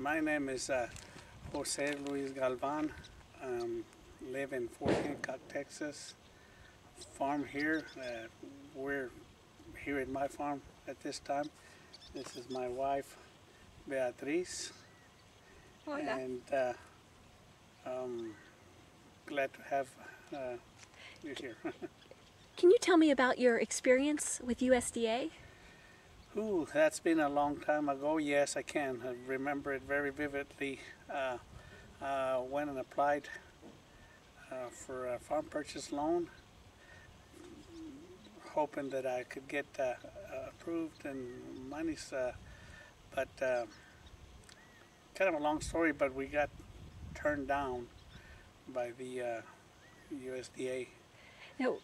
My name is Jose Luis Galvan. Live in Fort Hancock, Texas. Farm here. We're here at my farm at this time. This is my wife, Beatrice. Hola. And glad to have you here. Can you tell me about your experience with USDA? Ooh, that's been a long time ago. Yes, I can. I remember it very vividly. Went and applied for a farm purchase loan, hoping that I could get approved and monies. But kind of a long story, but we got turned down by the USDA. Now,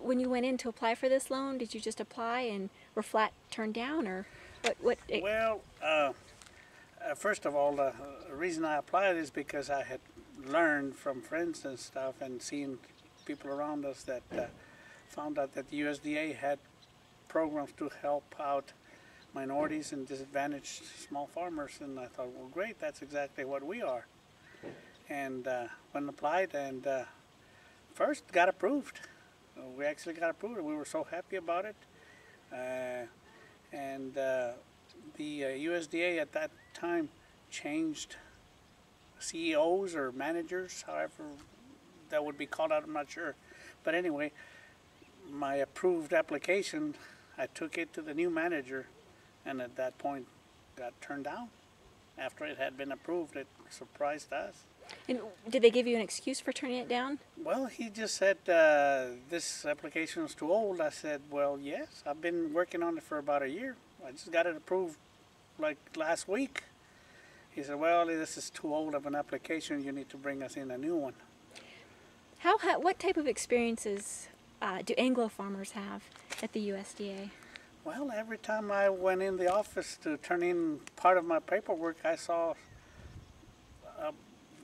when you went in to apply for this loan, did you just apply and were flat turned down, or what? Well, first of all, the reason I applied is because I had learned from friends and stuff and seen people around us that found out that the USDA had programs to help out minorities and disadvantaged small farmers, and I thought, well, great, that's exactly what we are. And went and applied, and first got approved. We actually got approved. We were so happy about it. And the USDA at that time changed CEOs or managers, however that would be called out, I'm not sure. But anyway, my approved application, I took it to the new manager, and at that point got turned down. After it had been approved, it surprised us. And did they give you an excuse for turning it down? Well, he just said, this application is too old. I said, well, yes, I've been working on it for about a year. I just got it approved like last week. He said, well, this is too old of an application. You need to bring us in a new one. What type of experiences do Anglo farmers have at the USDA? Well, every time I went in the office to turn in part of my paperwork, I saw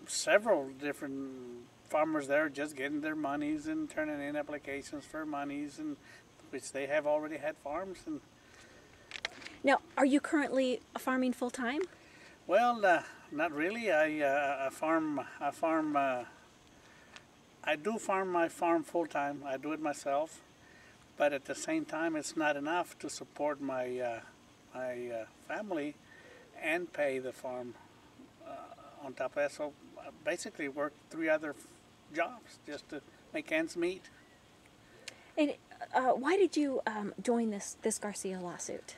several different farmers there just getting their monies and turning in applications for monies, and which they have already had farms. And now, are you currently farming full time? well, not really. I do farm my farm full time. I do it myself, but at the same time, it's not enough to support my family and pay the farm on top of that. So I basically work 3 other jobs just to make ends meet. And why did you join this Garcia lawsuit?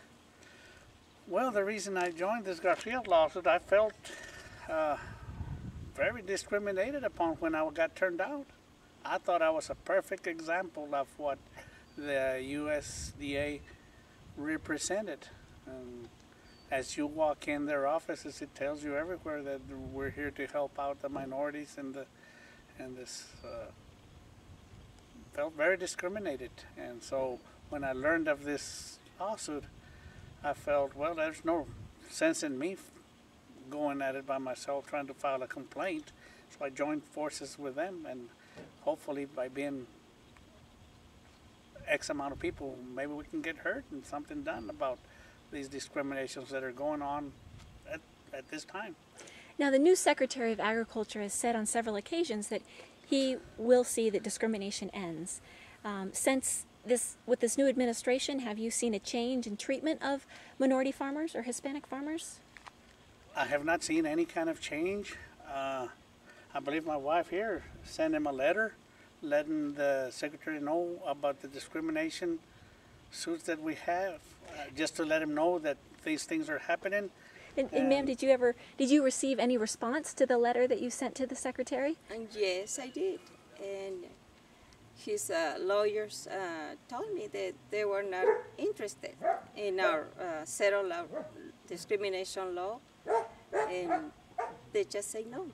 Well, the reason I joined this Garcia lawsuit, I felt very discriminated upon when I got turned out. I thought I was a perfect example of what the USDA represented. As you walk in their offices, it tells you everywhere that we're here to help out the minorities, and this felt very discriminated. And so when I learned of this lawsuit, I felt, well, there's no sense in me going at it by myself, trying to file a complaint. So I joined forces with them, and hopefully by being X amount of people, maybe we can get heard and something done about these discriminations that are going on at this time. Now, the new Secretary of Agriculture has said on several occasions that he will see that discrimination ends. With this new administration, have you seen a change in treatment of minority farmers or Hispanic farmers? I have not seen any kind of change. I believe my wife here sent him a letter letting the Secretary know about the discrimination suits that we have, just to let him know that these things are happening. And ma'am, did you receive any response to the letter that you sent to the Secretary? Yes, I did. And his lawyers told me that they were not interested in our settled discrimination law, and they just say no.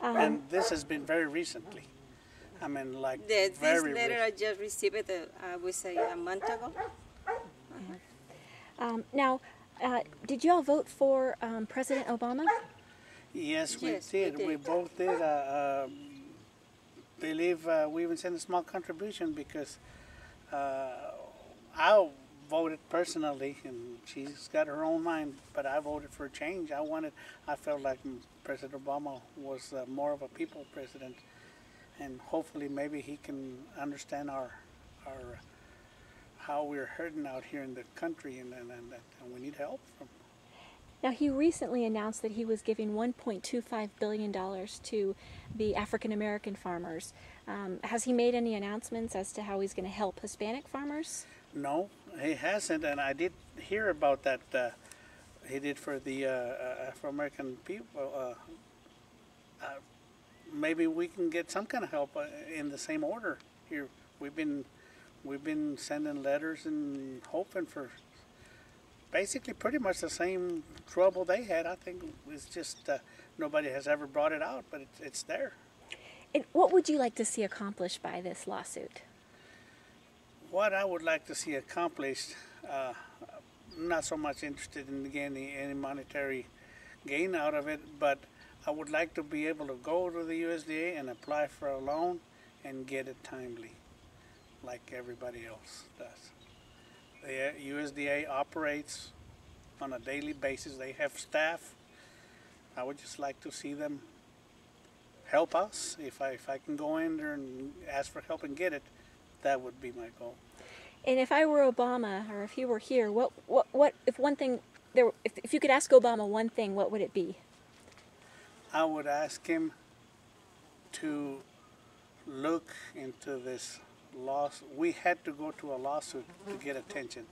And this has been very recently. I mean, like This very letter recent. I just received it, I would say, a month ago. Now, did you all vote for President Obama? Yes, we Yes, did. we We did. both did. Believe we even sent a small contribution because our voted personally, and she's got her own mind, but I voted for change. I felt like President Obama was more of a people president, and hopefully maybe he can understand our how we're hurting out here in the country, and we need help from. Now, he recently announced that he was giving $1.25 billion to the African American farmers. Has he made any announcements as to how he's going to help Hispanic farmers? No, he hasn't, and I did hear about that. He did for the Afro-American people. Maybe we can get some kind of help in the same order here. We've been sending letters and hoping for basically pretty much the same trouble they had. I think it's just nobody has ever brought it out, but it's there. And what would you like to see accomplished by this lawsuit? What I would like to see accomplished, I'm not so much interested in getting any monetary gain out of it, but I would like to be able to go to the USDA and apply for a loan and get it timely, like everybody else does. The USDA operates on a daily basis. They have staff. I would just like to see them help us. If I can go in there and ask for help and get it, that would be my goal. And if I were Obama, or if he were here, what if one thing there, if you could ask Obama one thing, what would it be? I would ask him to look into this lawsuit. We had to go to a lawsuit to get attention.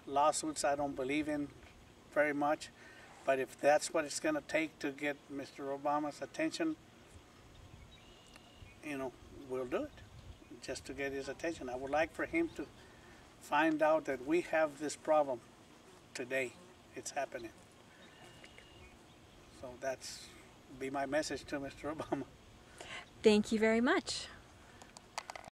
Lawsuits I don't believe in very much, but if that's what it's going to take to get Mr. Obama's attention, we'll do it just to get his attention. I would like for him to find out that we have this problem today. It's happening. So that's be my message to Mr. Obama. Thank you very much.